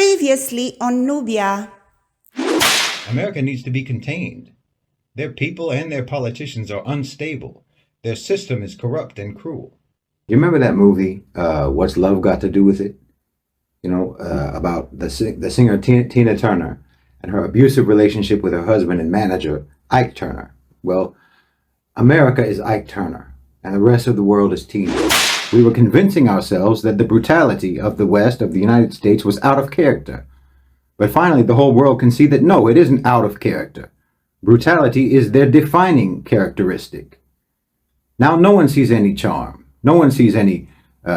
Previously on Nubia. America needs to be contained. Their people and their politicians are unstable. Their system is corrupt and cruel. You remember that movie, What's Love Got to Do with It? You know, about the singer Tina Turner and her abusive relationship with her husband and manager, Ike Turner. Well, America is Ike Turner, and the rest of the world is Tina. We were convincing ourselves that the brutality of the West, of the United States, was out of character. But finally, the whole world can see that no, it isn't out of character. Brutality is their defining characteristic. Now, no one sees any charm. No one sees any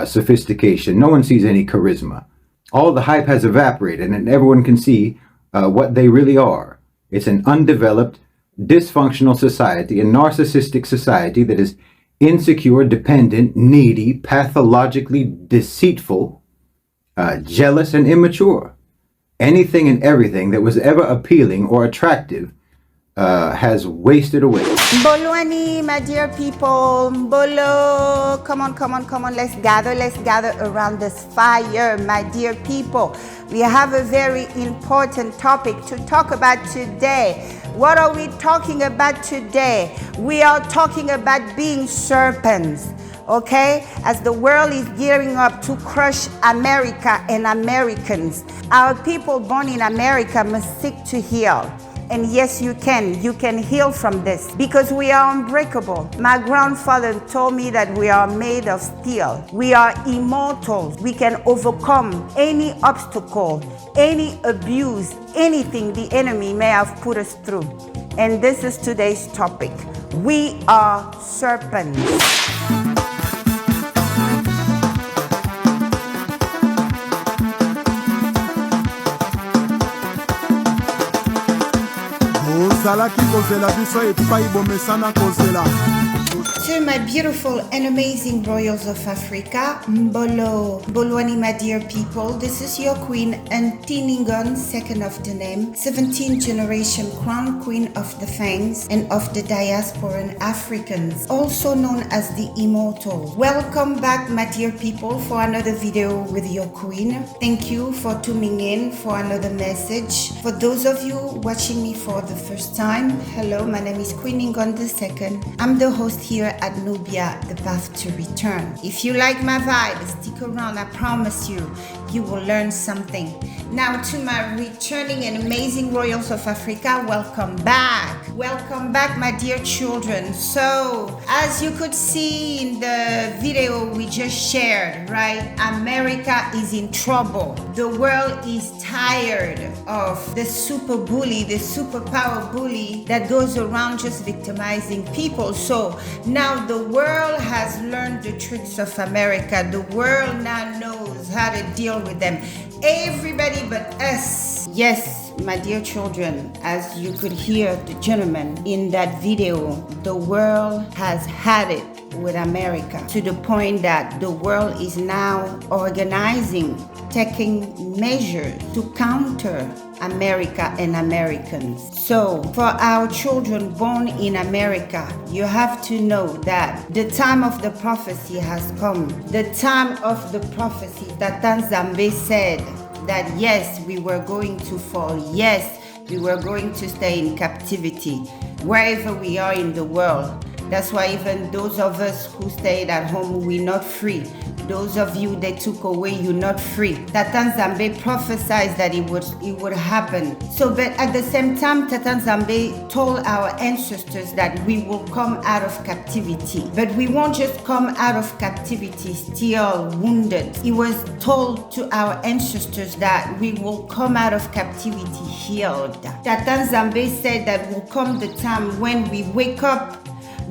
sophistication. No one sees any charisma. All the hype has evaporated, and everyone can see what they really are. It's an undeveloped, dysfunctional society, a narcissistic society that is insecure, dependent, needy, pathologically deceitful, jealous, and immature. Anything and everything that was ever appealing or attractive has wasted away. Bolwani, my dear people, Bolo, come on, let's gather around this fire, my dear people. We have a very important topic to talk about today. What are we talking about today? We are talking about being serpents, okay? As the world is gearing up to crush America and Americans, our people born in America must seek to heal. And yes, you can heal from this because we are unbreakable. My grandfather told me that we are made of steel. We are immortal. We can overcome any obstacle, any abuse, anything the enemy may have put us through. And this is today's topic. We are serpents. To my beautiful and amazing royals of Africa, Mbolo, Bolwani, my dear people, this is your queen, Ngningone II of the name, 17th generation crown queen of the Fangs and of the Diaspora Africans, also known as the Immortal. Welcome back, my dear people, for another video with your queen. Thank you for tuning in for another message. For those of you watching me for the first time, hello, my name is Ngningone II. I'm the host here at NUBIA, the path to return. If you like my vibe, stick around. I promise you will learn something. Now to my returning and amazing royals of Africa, welcome back. Welcome back, my dear children. So, as you could see in the video we just shared, right? America is in trouble. The world is tired of the super bully, the superpower bully that goes around just victimizing people. So now the world has learned the tricks of America. The world now knows how to deal with them. Everybody but us. Yes, my dear children, as you could hear the gentleman in that video, the world has had it with America to the point that the world is now organizing, taking measures to counter America and Americans. So for our children born in America, you have to know that the time of the prophecy has come. The time of the prophecy that Tanzambe said that yes, we were going to fall. Yes, we were going to stay in captivity wherever we are in the world. That's why even those of us who stayed at home, we're not free. Those of you they took away, you're not free. Tatan Zambe prophesied that it would happen. So, but at the same time, Tatan Zambe told our ancestors that we will come out of captivity. But we won't just come out of captivity still wounded. It was told to our ancestors that we will come out of captivity healed. Tatan Zambe said that will come the time when we wake up,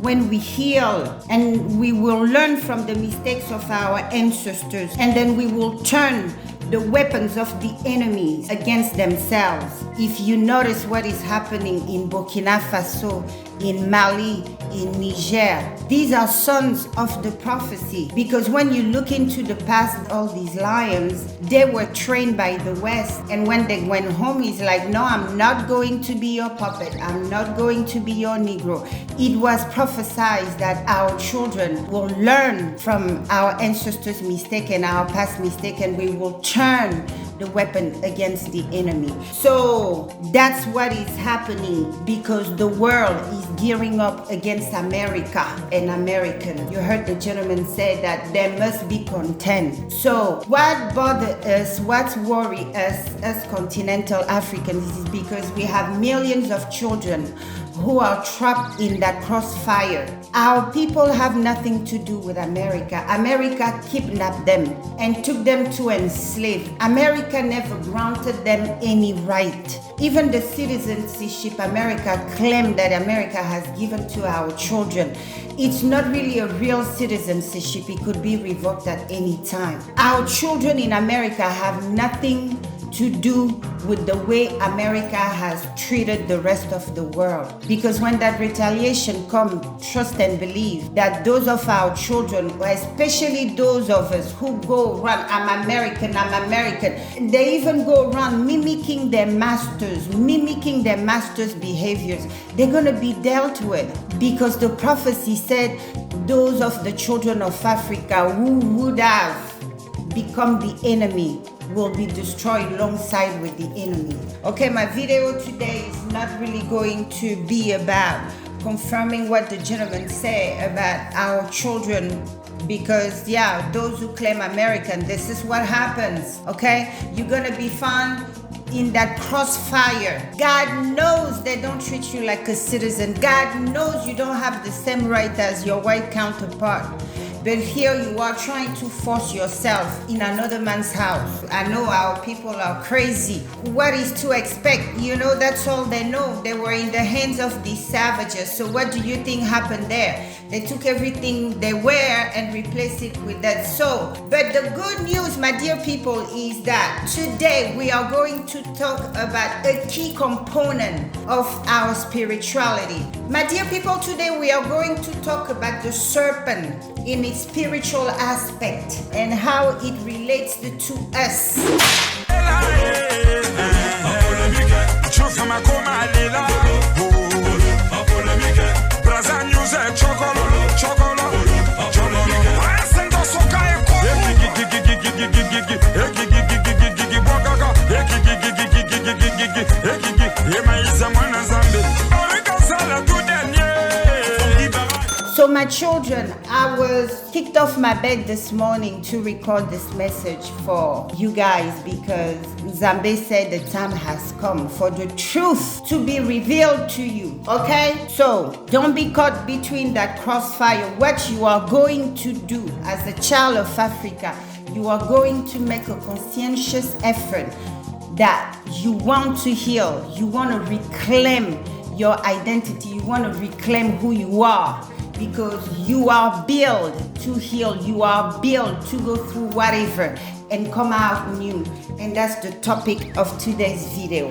when we heal, and we will learn from the mistakes of our ancestors, and then we will turn the weapons of the enemies against themselves. If you notice what is happening in Burkina Faso, in Mali, in Niger, these are sons of the prophecy, because when you look into the past, all these lions, they were trained by the West, and when they went home, he's like, no, I'm not going to be your puppet, I'm not going to be your Negro. It was prophesied that our children will learn from our ancestors' mistake and our past mistake, and we will turn the weapon against the enemy. So that's what is happening, because the world is gearing up against America and American. You heard the gentleman say that there must be content. So what bothers us, what worries us as continental Africans is because we have millions of children who are trapped in that crossfire. Our people have nothing to do with America. America kidnapped them and took them to enslave. America never granted them any right. Even the citizenship America claimed that America has given to our children, it's not really a real citizenship. It could be revoked at any time. Our children in America have nothing to do with the way America has treated the rest of the world. Because when that retaliation comes, trust and believe that those of our children, especially those of us who go around, I'm American, they even go around mimicking their masters behaviors, they're going to be dealt with. Because the prophecy said those of the children of Africa who would have become the enemy will be destroyed alongside with the enemy. Okay, my video today is not really going to be about confirming what the gentleman said about our children, because yeah, those who claim American, this is what happens. Okay, you're gonna be found in that crossfire. God knows they don't treat you like a citizen. God knows you don't have the same right as your white counterpart. But here you are trying to force yourself in another man's house. I know our people are crazy. What is to expect? You know, that's all they know. They were in the hands of these savages. So what do you think happened there? They took everything they were and replaced it with that. So, but the good news, my dear people, is that today we are going to talk about a key component of our spirituality. My dear people, today we are going to talk about the serpent in its spiritual aspect and how it relates to us. So my children, I was kicked off my bed this morning to record this message for you guys because Zambe said the time has come for the truth to be revealed to you, okay? So don't be caught between that crossfire. What you are going to do as a child of Africa, you are going to make a conscientious effort that you want to heal, you want to reclaim your identity, you want to reclaim who you are. Because you are built to heal, you are built to go through whatever and come out new. And that's the topic of today's video.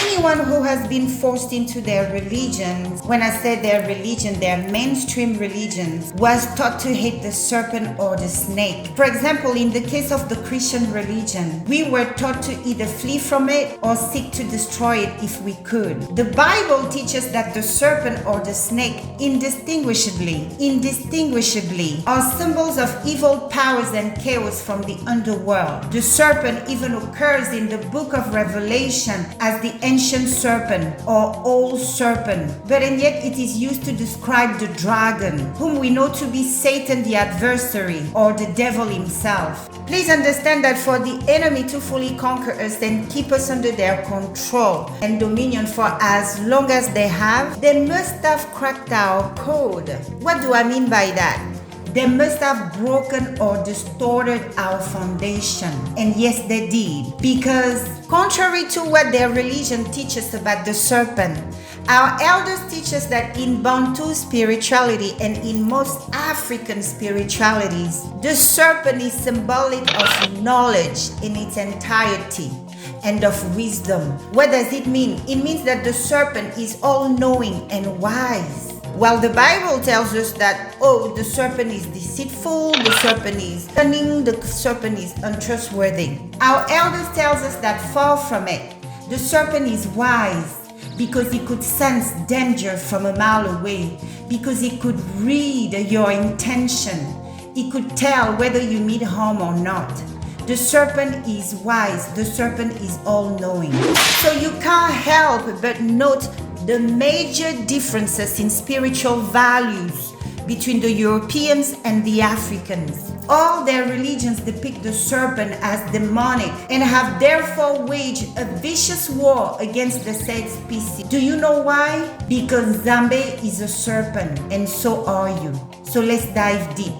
Anyone who has been forced into their religions, when I say their religion, their mainstream religions, was taught to hate the serpent or the snake. For example, in the case of the Christian religion, we were taught to either flee from it or seek to destroy it if we could. The Bible teaches that the serpent or the snake indistinguishably are symbols of evil powers and chaos from the underworld. The serpent even occurs in the book of Revelation as the ancient serpent or old serpent, and yet it is used to describe the dragon, whom we know to be Satan the adversary or the devil himself. Please understand that for the enemy to fully conquer us and keep us under their control and dominion for as long as they have, they must have cracked our code. What do I mean by that? They must have broken or distorted our foundation. And yes, they did. Because contrary to what their religion teaches about the serpent, our elders teach us that in Bantu spirituality and in most African spiritualities, the serpent is symbolic of knowledge in its entirety and of wisdom. What does it mean? It means that the serpent is all-knowing and wise. While the Bible tells us that, the serpent is deceitful, the serpent is cunning, the serpent is untrustworthy. Our elders tells us that far from it, the serpent is wise because he could sense danger from a mile away, because he could read your intention. He could tell whether you mean harm or not. The serpent is wise. The serpent is all-knowing. So you can't help but note the major differences in spiritual values between the Europeans and the Africans. All their religions depict the serpent as demonic and have therefore waged a vicious war against the said species. Do you know why? Because Nzambe is a serpent and so are you. So let's dive deep.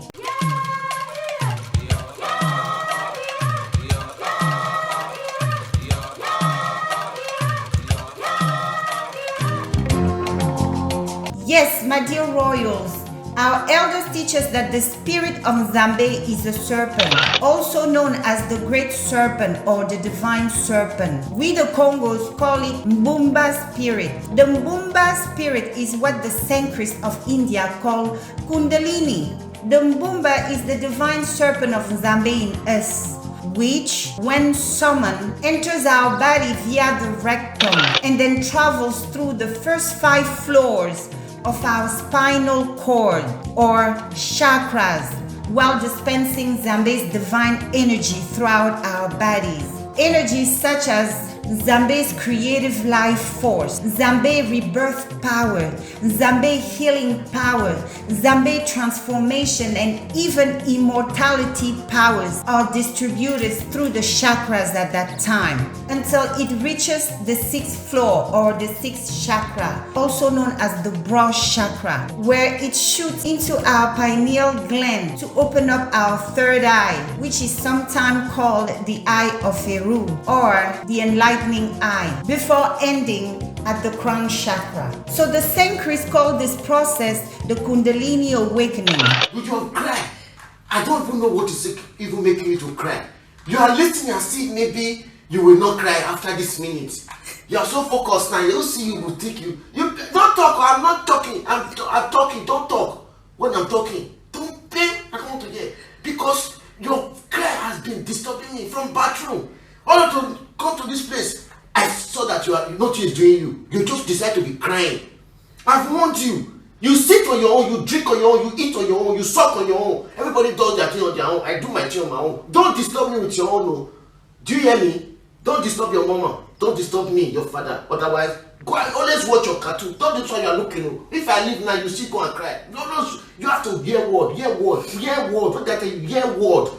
Yes, my dear royals, our elders teach us that the spirit of Nzambe is a serpent, also known as the great serpent or the divine serpent. We the Congos call it Mbumba spirit. The Mbumba spirit is what the Sanskrit of India call Kundalini. The Mbumba is the divine serpent of Nzambe in us, which, when summoned, enters our body via the rectum and then travels through the first 5 floors of our spinal cord or chakras while dispensing Nzambe's divine energy throughout our bodies. Energies such as Nzambe's creative life force, Nzambe rebirth power, Nzambe healing power, Nzambe transformation, and even immortality powers are distributed through the chakras at that time until it reaches the 6th floor or the 6th chakra, also known as the broad chakra, where it shoots into our pineal gland to open up our third eye, which is sometimes called the eye of Eru or the enlightenment eye, before ending at the crown chakra. So the Sanskrit call this process the Kundalini awakening. You don't cry. I don't even know what is even making you to cry. You are listening and see maybe you will not cry after this minute. You are so focused now. You don't see you will think you don't talk. I'm not talking. I'm talking. Don't talk. When I'm talking, don't pay. I don't want to hear because your cry has been disturbing me from bathroom. All to come to this place, I saw that nothing is doing you. You just decide to be crying. I've warned you. You sit on your own, you drink on your own, you eat on your own, you suck on your own. Everybody does their thing on their own. I do my thing on my own. Don't disturb me with your own. No. Do you hear me? Don't disturb your mama. Don't disturb me, your father. Otherwise, go and always watch your cartoon. Don't do what you are looking. If I leave now, you still go and cry. No, you have to hear word, hear word, hear word. What that you hear word?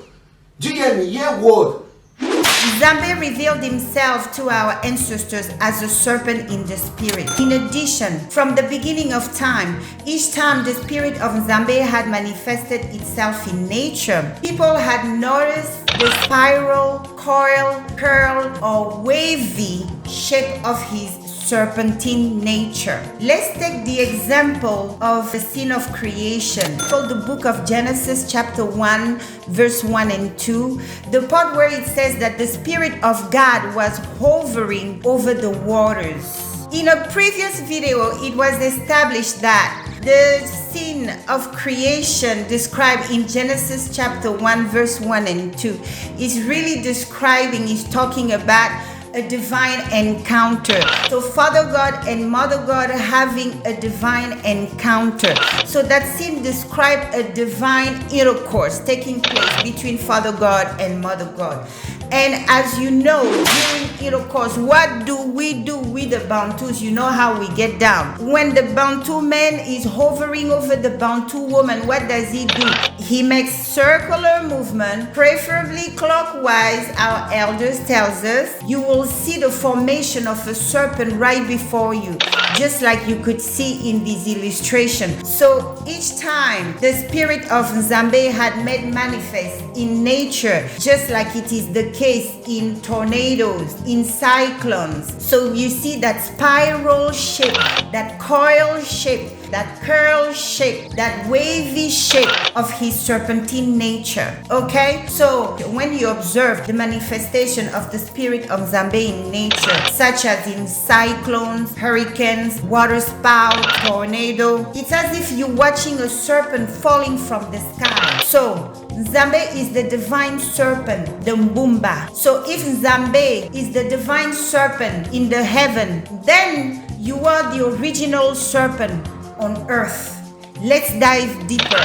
Do you hear me? Hear word. Nzambe revealed himself to our ancestors as a serpent in the spirit. In addition, from the beginning of time, each time the spirit of Nzambe had manifested itself in nature, people had noticed the spiral, coil, curl, or wavy shape of his serpentine nature. Let's take the example of the scene of creation. From the book of Genesis chapter 1 verse 1 and 2, the part where it says that the Spirit of God was hovering over the waters. In a previous video, it was established that the scene of creation described in Genesis chapter 1 verse 1 and 2 is really talking about a divine encounter. So Father God and Mother God having a divine encounter. So that scene described a divine intercourse taking place between Father God and Mother God. And as you know, during intercourse, what do we do with the Bantus? You know how we get down. When the Bantu man is hovering over the Bantu woman, what does he do? He makes circular movement, preferably clockwise. Our elders tells us you will see the formation of a serpent right before you, just like you could see in this illustration. So each time the spirit of Nzambe had made manifest in nature, just like it is the case in tornadoes, in cyclones. So you see that spiral shape, that coil shape, that curl shape, that wavy shape of his serpentine nature. Okay? So when you observe the manifestation of the spirit of Nzambe in nature, such as in cyclones, hurricanes, water spout, tornado, it's as if you're watching a serpent falling from the sky. So Nzambe is the divine serpent, the Mbumba. So if Nzambe is the divine serpent in the heaven, then you are the original serpent on earth. Let's dive deeper.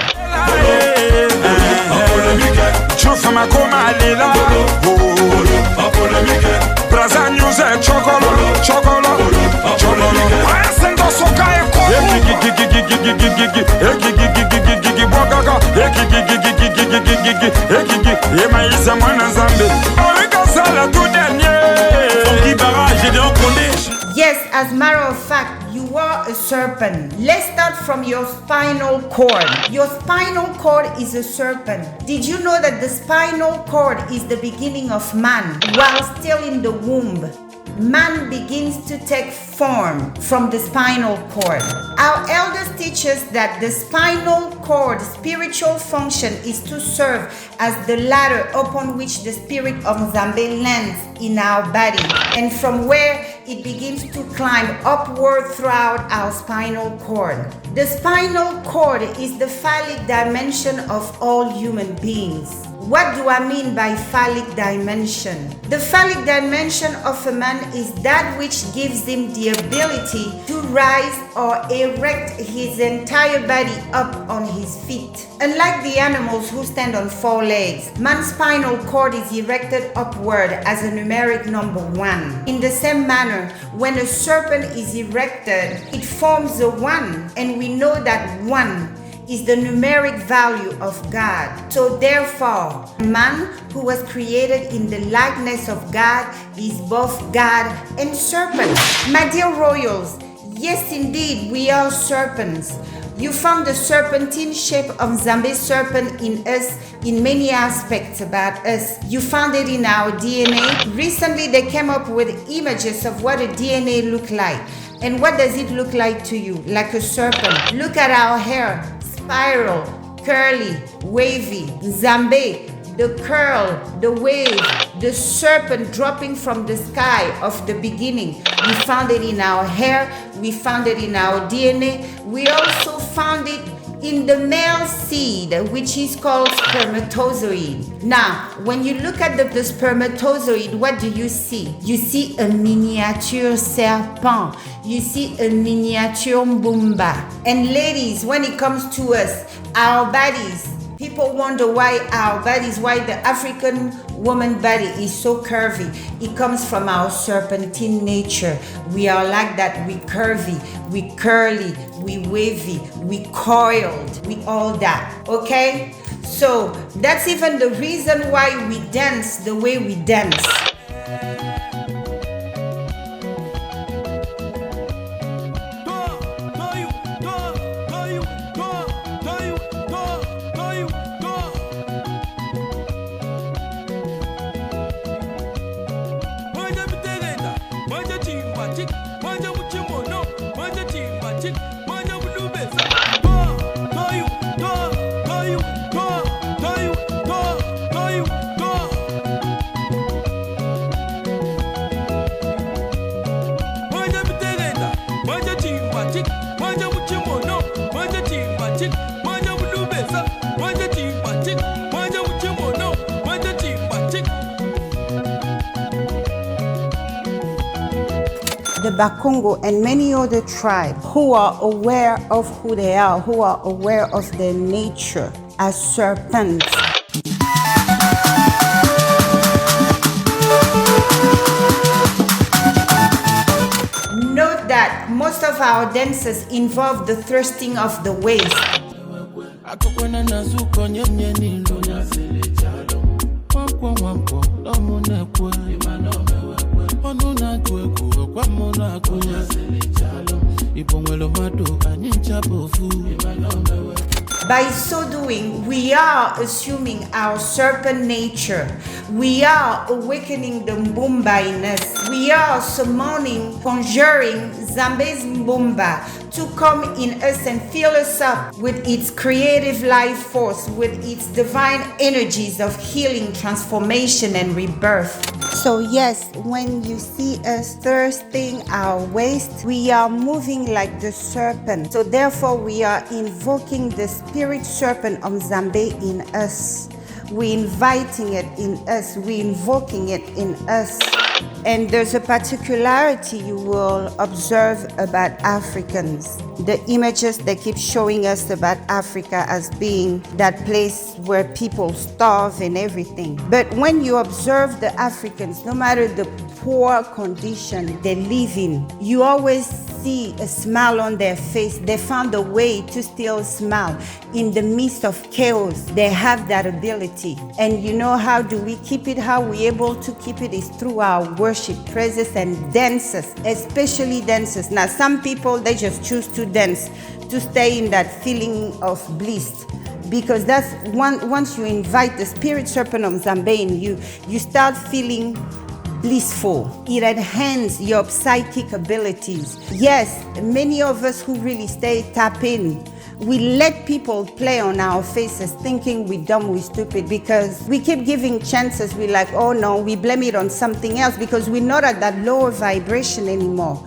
Yes, as a matter of fact, you are a serpent. Let's start from your spinal cord. Your spinal cord is a serpent. Did you know that the spinal cord is the beginning of man while still in the womb? Man begins to take form from the spinal cord. Our elders teach us that the spinal cord spiritual function is to serve as the ladder upon which the spirit of Nzambe lands in our body, and from where it begins to climb upward throughout our spinal cord. The spinal cord is the phallic dimension of all human beings. What do I mean by phallic dimension? The phallic dimension of a man is that which gives him the ability to rise or erect his entire body up on his feet. Unlike the animals who stand on four legs, man's spinal cord is erected upward as a numeric number 1. In the same manner, when a serpent is erected, it forms a 1, and we know that 1 is the numeric value of God. So therefore, man who was created in the likeness of God is both God and serpent. My dear royals, yes indeed, we are serpents. You found the serpentine shape of Nzambe's serpent in us in many aspects about us. You found it in our DNA. Recently they came up with images of what a DNA look like. And what does it look like to you? Like a serpent. Look at our hair. Spiral, curly, wavy, Nzambe, the curl, the wave, the serpent dropping from the sky of the beginning. We found it in our hair, we found it in our DNA, we also found it in the male seed, which is called spermatozoid. Now, when you look at the spermatozoid, what do you see? You see a miniature serpent. You see a miniature mbumba. And ladies, when it comes to us, our bodies, people wonder why the African woman body is so curvy. It comes from our serpentine nature. We are like that. We curvy, we curly, we wavy, we coiled, we all that. Okay? So that's even the reason why we dance the way we dance. The Bakongo and many other tribes who are aware of who they are, who are aware of their nature as serpents. Note that most of our dances involve the thrusting of the waist. By so doing, we are assuming our serpent nature. We are awakening the Mbumba in us. We are summoning, conjuring Nzambe's Mbumba to come in us and fill us up with its creative life force, with its divine energies of healing, transformation, and rebirth. So yes, when you see us thirsting our waist, we are moving like the serpent. So therefore, we are invoking the spirit serpent of Nzambe in us. We're inviting it in us. We're invoking it in us. And there's a particularity you will observe about Africans. The images they keep showing us about Africa as being that place where people starve and everything. But when you observe the Africans, no matter the poor condition they live in, you always see a smile on their face. They found a way to still smile in the midst of chaos. They have that ability. And you know how do we keep it? How we able to keep it is through our worship, praises, and dances, especially dances. Now, some people, they just choose to dance to stay in that feeling of bliss. Because that's once you invite the spirit serpent of Nzambe in you, you start feeling blissful. It enhances your psychic abilities. Yes, many of us who really stay tap in, we let people play on our faces thinking we're dumb, we're stupid, because we keep giving chances. We're like, oh no, we blame it on something else because we're not at that lower vibration anymore.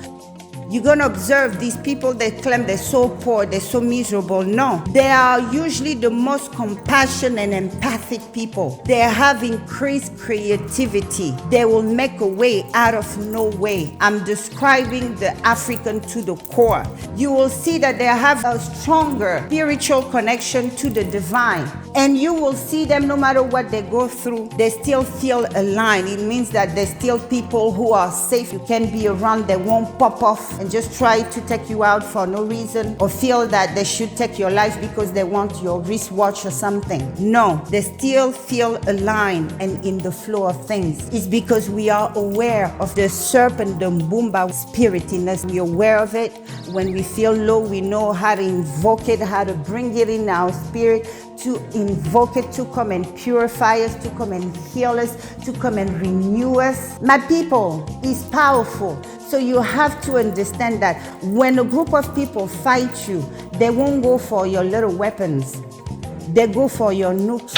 You're going to observe these people that claim they're so poor, they're so miserable. No, they are usually the most compassionate and empathic people. They have increased creativity. They will make a way out of no way. I'm describing the African to the core. You will see that they have a stronger spiritual connection to the divine. And you will see them, no matter what they go through, they still feel aligned. It means that they're still people who are safe. You can be around, they won't pop off and just try to take you out for no reason, or feel that they should take your life because they want your wristwatch or something. No, they still feel aligned and in the flow of things. It's because we are aware of the serpent, the Mbumba spirit in us. We're aware of it. When we feel low, we know how to invoke it, how to bring it in our spirit, to invoke it to come and purify us, to come and heal us, to come and renew us. My people, is powerful. So you have to understand that when a group of people fight you, they won't go for your little weapons. They go for your nukes.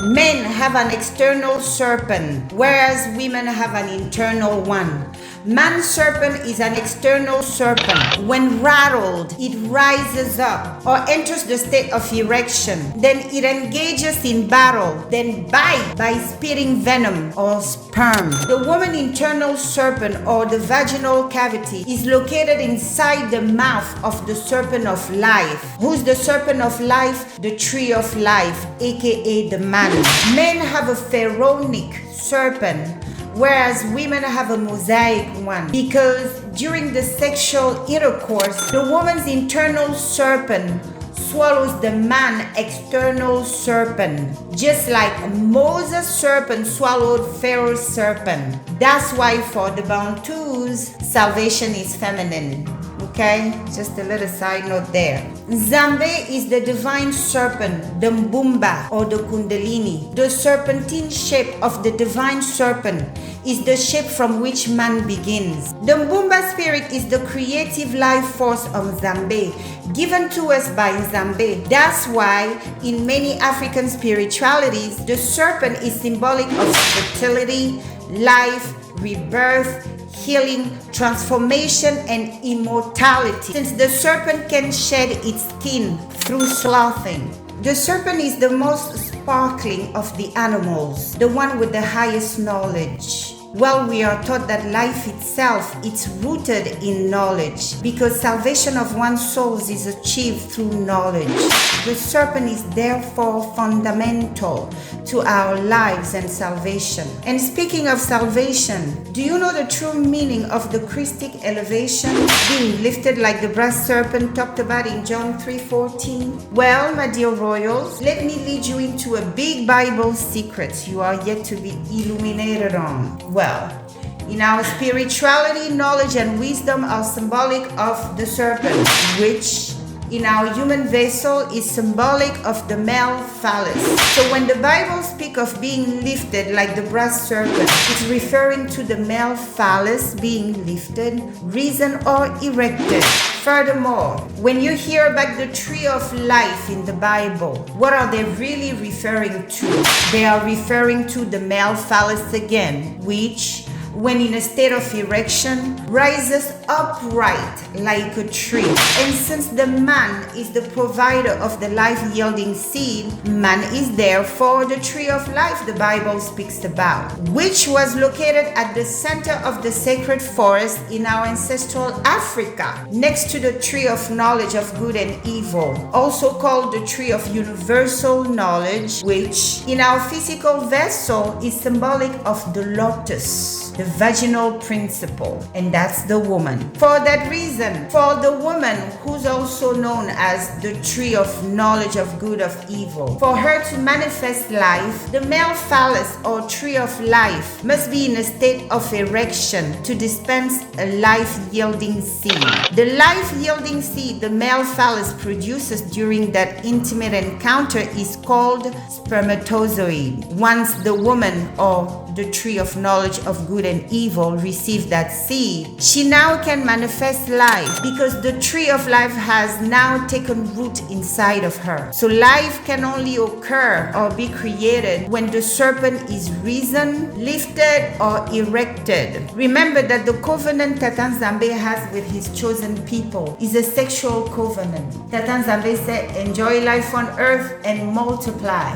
Men have an external serpent, whereas women have an internal one. Man's serpent is an external serpent. When rattled, it rises up or enters the state of erection. Then it engages in battle, then bites by spitting venom or sperm. The woman's internal serpent, or the vaginal cavity, is located inside the mouth of the serpent of life. Who's the serpent of life? The tree of life, aka the man. Men have a pharaonic serpent, whereas women have a mosaic one, because during the sexual intercourse, the woman's internal serpent swallows the man's external serpent, just like Moses' serpent swallowed Pharaoh's serpent. That's why for the Bantus, salvation is feminine. Okay, just a little side note there. Nzambe is the divine serpent, the Mbumba or the Kundalini. The serpentine shape of the divine serpent is the shape from which man begins. The Mbumba spirit is the creative life force of Nzambe, given to us by Nzambe. That's why in many African spiritualities, the serpent is symbolic of fertility, life, rebirth, healing, transformation, and immortality, since the serpent can shed its skin through sloughing. The serpent is the most sparkling of the animals, the one with the highest knowledge. Well, we are taught that life itself is rooted in knowledge, because salvation of one's souls is achieved through knowledge. The serpent is therefore fundamental to our lives and salvation. And speaking of salvation, do you know the true meaning of the Christic elevation, being lifted like the brass serpent talked about in John 3:14? Well, my dear royals, let me lead you into a big Bible secret you are yet to be illuminated on. Well, in our spirituality, knowledge and wisdom are symbolic of the serpent, which in our human vessel is symbolic of the male phallus. So when the Bible speaks of being lifted like the brass serpent, it's referring to the male phallus being lifted, risen, or erected. Furthermore, when you hear about the tree of life in the Bible, what are they really referring to? They are referring to the male phallus again, which when in a state of erection, rises upright like a tree. And since the man is the provider of the life-yielding seed, man is therefore the tree of life the Bible speaks about, which was located at the center of the sacred forest in our ancestral Africa, next to the tree of knowledge of good and evil, also called the tree of universal knowledge, which in our physical vessel is symbolic of the lotus, the vaginal principle, and that's the woman. For that reason, for the woman, who's also known as the tree of knowledge of good of evil, for her to manifest life, the male phallus or tree of life must be in a state of erection to dispense a life-yielding seed. The life-yielding seed the male phallus produces during that intimate encounter is called spermatozoid. Once the woman or the tree of knowledge of good and evil receives that seed, she now can manifest life because the tree of life has now taken root inside of her. So life can only occur or be created when the serpent is risen, lifted, or erected. Remember that the covenant Tata Nzambe has with his chosen people is a sexual covenant. Tata Nzambe said, enjoy life on earth and multiply.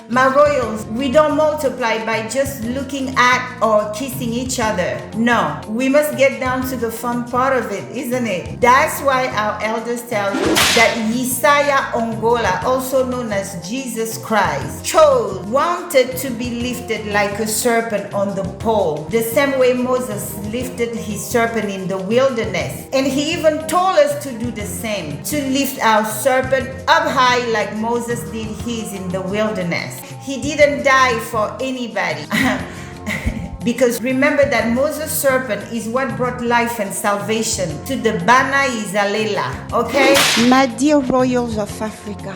My royals, we don't multiply by just looking at or kissing each other. No, we must get down to the fun part of it, isn't it? That's why our elders tell you that Yesaya Ongola, also known as Jesus Christ, wanted to be lifted like a serpent on the pole, the same way Moses lifted his serpent in the wilderness. And he even told us to do the same, to lift our serpent up high like Moses did his in the wilderness. He didn't die for anybody. Because remember that Moses' serpent is what brought life and salvation to the Bana Israela, okay? My dear royals of Africa,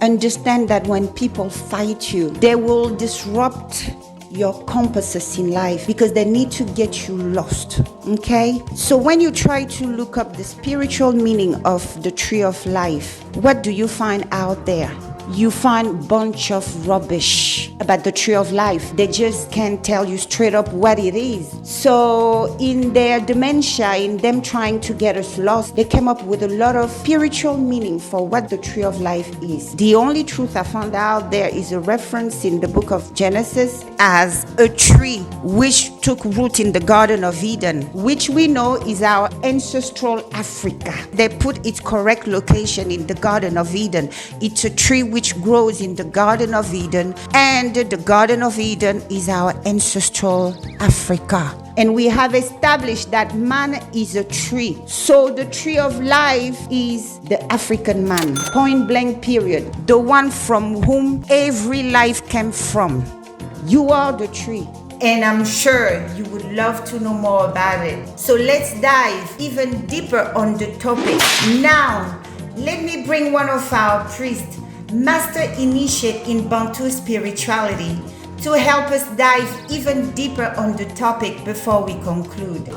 understand that when people fight you, they will disrupt your compasses in life because they need to get you lost, okay? So when you try to look up the spiritual meaning of the tree of life, what do you find out there? You find a bunch of rubbish about the tree of life. They just can't tell you straight up what it is. So in their dementia, in them trying to get us lost, they came up with a lot of spiritual meaning for what the tree of life is. The only truth I found out there is a reference in the book of Genesis as a tree which took root in the Garden of Eden, which we know is our ancestral Africa. They put its correct location in the Garden of Eden. It's a tree which grows in the Garden of Eden, and the Garden of Eden is our ancestral Africa. And we have established that man is a tree. So the tree of life is the African man, point blank period, the one from whom every life came from. You are the tree. And I'm sure you would love to know more about it. So let's dive even deeper on the topic. Now, let me bring one of our priests, master initiate in Bantu spirituality, to help us dive even deeper on the topic before we conclude.